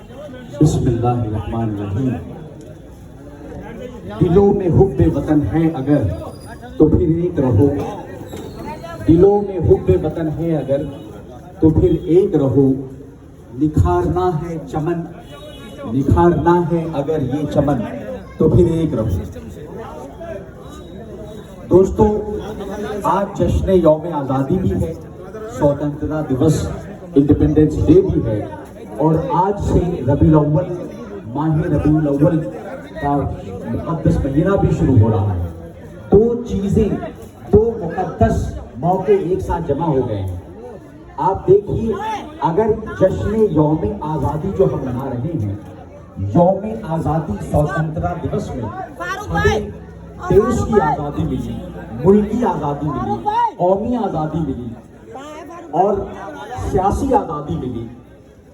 بسم اللہ الرحمن الرحیم. دلوں میں حب وطن ہے اگر تو پھر ایک رہو. دلوں میں حب وطن ہے اگر تو پھر ایک رہو. نکھارنا ہے چمن، نکھارنا ہے اگر یہ چمن تو پھر ایک رہو. دوستو، آج جشن یوم آزادی بھی ہے، سوتنترتا دیوس انڈیپینڈنس ڈے بھی ہے، اور آج سے ربیع الاول، ماہ ربیع الاول کا مقدس مہینہ بھی شروع ہو رہا ہے. دو چیزیں، دو مقدس موقع ایک ساتھ جمع ہو گئے ہیں. آپ دیکھیے، اگر جشن یوم آزادی جو ہم منا رہے ہیں، یوم آزادی سوتنترتا دیوس میں ہمیں دیش کی آزادی ملی، ملکی آزادی ملی، قومی آزادی ملی اور سیاسی آزادی ملی،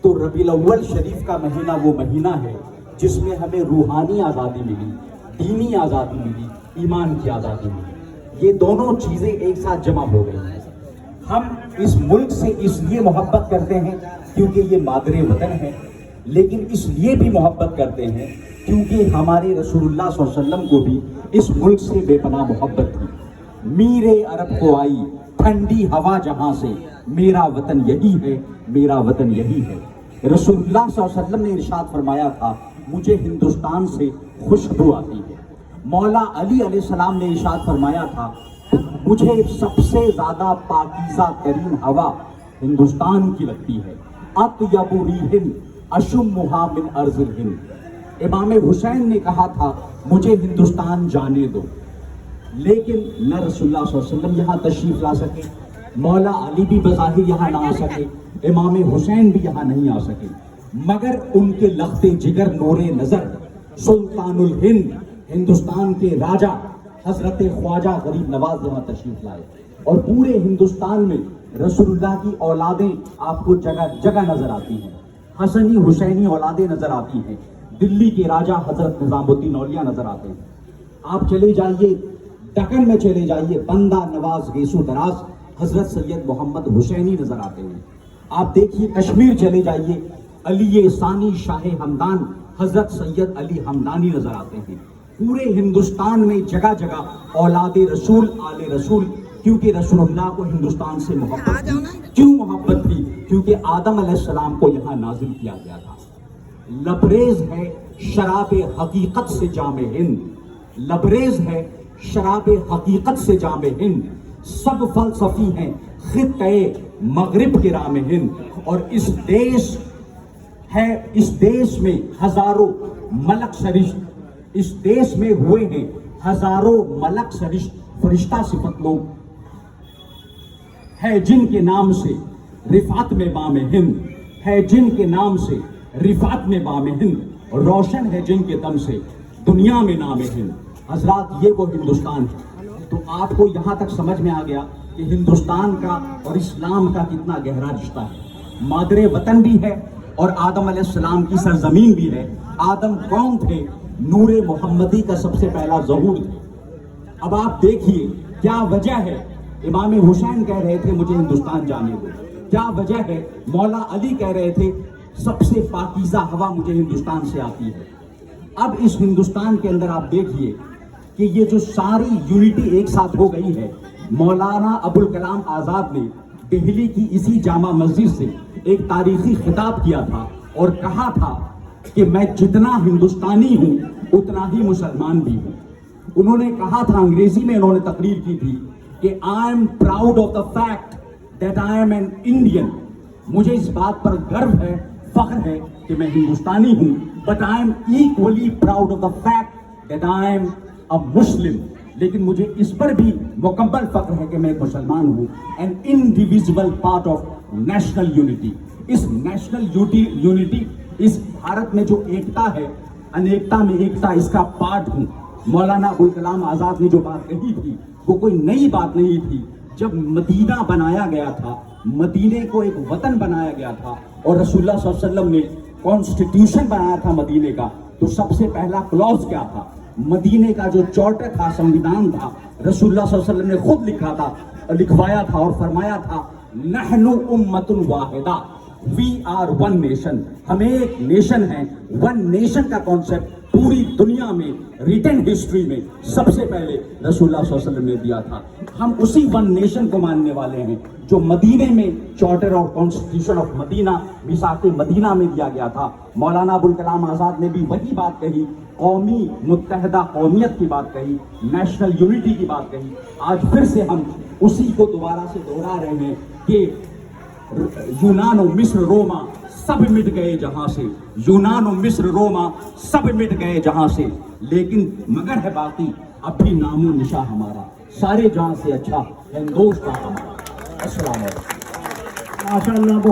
تو ربیع الاول شریف کا مہینہ وہ مہینہ ہے جس میں ہمیں روحانی آزادی ملی، دینی آزادی ملی، ایمان کی آزادی ملی. یہ دونوں چیزیں ایک ساتھ جمع ہو گئی ہیں. ہم اس ملک سے اس لیے محبت کرتے ہیں کیونکہ یہ مادر وطن ہے، لیکن اس لیے بھی محبت کرتے ہیں کیونکہ ہمارے رسول اللہ صلی اللہ علیہ وسلم کو بھی اس ملک سے بے پناہ محبت تھی. میرے عرب کو آئی ٹھنڈی ہوا جہاں سے، میرا وطن یہی ہے، میرا وطن یہی ہے. رسول اللہ صلی اللہ علیہ وسلم نے ارشاد فرمایا تھا، مجھے ہندوستان سے خوشبو آتی ہے. مولا علی علیہ السلام نے ارشاد فرمایا تھا، مجھے سب سے زیادہ پاکیزہ ترین ہوا ہندوستان کی لگتی ہے. اطیب ریح اشمھا من ارض الہند. امام حسین نے کہا تھا، مجھے ہندوستان جانے دو، لیکن نہ رسول اللہ صلی اللہ علیہ وسلم یہاں تشریف لا سکے، مولا علی بھی بظاہر یہاں نہ آ سکے، امام حسین بھی یہاں نہیں آ سکے، مگر ان کے لخت جگر نور نظر سلطان الہند، ہندوستان کے راجہ حضرت خواجہ غریب نواز یہاں تشریف لائے. اور پورے ہندوستان میں رسول اللہ کی اولادیں آپ کو جگہ جگہ نظر آتی ہیں. حسنی حسینی اولادیں نظر آتی ہیں. دلی کے راجہ حضرت نظام الدین اولیاء نظر آتے ہیں. آپ چلے جائیے دکن میں، چلے جائیے بندہ نواز گیسو دراز حضرت سید محمد حسینی نظر آتے ہیں. آپ دیکھیے کشمیر چلے جائیے، علی ثانی شاہ ہمدان حضرت سید علی ہمدانی نظر آتے ہیں. پورے ہندوستان میں جگہ جگہ اولاد رسول، آل رسول، کیونکہ رسول اللہ کو ہندوستان سے محبت تھی. کیوں محبت تھی؟ کیونکہ آدم علیہ السلام کو یہاں نازل کیا گیا تھا. لبریز ہے شراب حقیقت سے جام ہند، لبریز ہے شراب حقیقت سے جام ہند. سب فلسفی ہیں خطے مغرب کے رام ہند. اور اس دیش ہے، اس دیش میں ہزاروں ملک سرشت، اس دیش میں ہوئے ہیں ہزاروں ملک سرشت فرشتہ صفت لوگ ہے جن کے نام سے رفعت میں بام ہند ہے، جن کے نام سے رفعت میں بام ہند روشن ہے، جن کے دم سے دنیا میں نام ہند. حضرات، یہ وہ ہندوستان ہے. تو آپ کو یہاں تک سمجھ میں آ گیا کہ ہندوستان کا اور اسلام کا کتنا گہرا رشتہ ہے. مادر وطن بھی ہے اور آدم علیہ السلام کی سرزمین بھی ہے. آدم کون تھے؟ نور محمدی کا سب سے پہلا ظہور تھے. اب آپ دیکھیے کیا وجہ ہے. امام حسین کہہ رہے تھے مجھے ہندوستان جانے دو. کیا وجہ ہے؟ مولا علی کہہ رہے تھے سب سے پاکیزہ ہوا مجھے ہندوستان سے آتی ہے. اب اس ہندوستان کے اندر آپ دیکھیے کہ یہ جو ساری یونٹی ایک ساتھ ہو گئی ہے. مولانا ابوالکلام آزاد نے دہلی کی اسی جامع مسجد سے ایک تاریخی خطاب کیا تھا اور کہا تھا کہ میں جتنا ہندوستانی ہوں اتنا ہی مسلمان بھی ہوں. انہوں نے کہا تھا، انگریزی میں انہوں نے تقریر کی تھی کہ I am proud of the fact that I am an Indian. مجھے اس بات پر گرو ہے، فخر ہے کہ میں ہندوستانی ہوں. But I am equally proud of the fact that I am a Muslim. لیکن مجھے اس پر بھی مکمل فخر ہے کہ میں ایک مسلمان ہوں. An indivisible part of national unity. اس نیشنل یونٹی، اس بھارت میں جو ایکتا ہے، انیکتا میں ایکتا، اس کا پارٹ ہوں. مولانا ابوالکلام آزاد نے جو بات کہی تھی وہ کوئی نئی بات نہیں تھی. جب مدینہ بنایا گیا تھا، مدینے کو ایک وطن بنایا گیا تھا اور رسول اللہ صلی اللہ علیہ وسلم نے کانسٹیٹیوشن بنایا تھا مدینے کا، تو سب سے پہلا کلوز کیا تھا؟ مدینے کا جو چارٹر تھا، سنویدھان تھا، رسول اللہ صلی اللہ علیہ وسلم نے خود لکھا تھا، لکھوایا تھا اور فرمایا تھا نحن امۃ واحدہ، وی آر ون نیشن, ہم ایک نیشن ہیں. ون نیشن کا کانسیپٹ پوری دنیا میں ریٹن ہسٹری میں سب سے پہلے رسول اللہ صلی اللہ علیہ وسلم نے دیا تھا. ہم اسی ون نیشن کو ماننے والے ہیں جو مدینے میں چارٹر اور کانسٹیٹیوشن آف مدینہ, میثاق مدینہ میں دیا گیا تھا. مولانا ابوالکلام آزاد نے بھی وہی بات کہی, قومی متحدہ قومیت کی بات کہی, نیشنل یونٹی کی بات کہی. آج پھر سے ہم اسی کو دوبارہ سے دوہرا رہے ہیں کہ یونان و مصر روما سب مٹ گئے جہاں سے, یونان و مصر روما سب مٹ گئے جہاں سے, لیکن مگر ہے باقی اب بھی نام و نشاں ہمارا, سارے جہاں سے اچھا ہندوستان ہمارا. السلام علیکم. ماشاء اللہ.